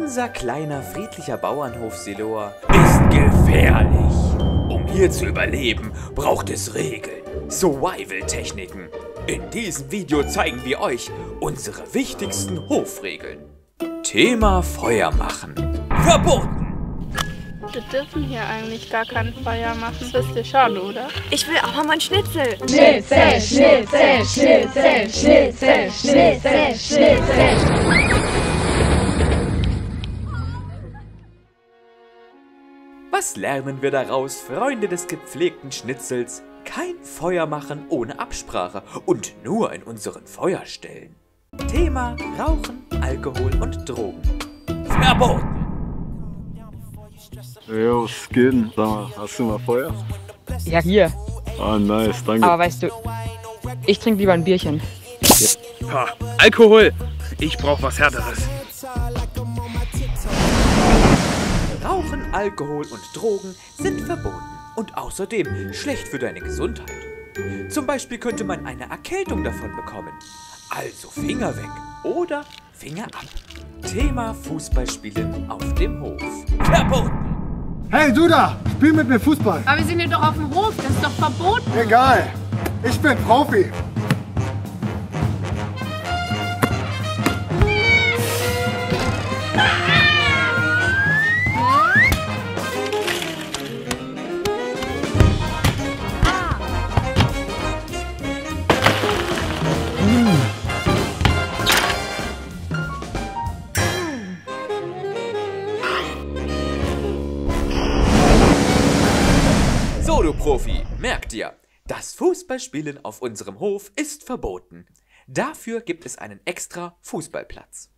Unser kleiner friedlicher Bauernhof Siloa ist gefährlich. Um hier zu überleben, braucht es Regeln, Survival-Techniken. In diesem Video zeigen wir euch unsere wichtigsten Hofregeln. Thema Feuer machen. Verboten! Wir dürfen hier eigentlich gar kein Feuer machen. Das ist dir schon, oder? Ich will auch mal mein Schnitzel. Schnitzel, Schnitzel, Schnitzel, Schnitzel, Schnitzel, Schnitzel. Was lernen wir daraus, Freunde des gepflegten Schnitzels? Kein Feuer machen ohne Absprache und nur in unseren Feuerstellen. Thema Rauchen, Alkohol und Drogen. Verboten! Jo, was geht denn? Sag mal, hast du mal Feuer? Ja, hier. Ah, nice, danke. Aber weißt du, ich trinke lieber ein Bierchen. Ha, Alkohol! Ich brauch was Härteres. Rauchen, Alkohol und Drogen sind verboten und außerdem schlecht für deine Gesundheit. Zum Beispiel könnte man eine Erkältung davon bekommen. Also Finger weg oder Finger ab. Thema Fußballspielen auf dem Hof. Verboten! Hey, du da! Spiel mit mir Fußball! Aber wir sind hier doch auf dem Hof, das ist doch verboten. Egal! Ich bin Profi! So, du Profi, merk dir, das Fußballspielen auf unserem Hof ist verboten. Dafür gibt es einen extra Fußballplatz.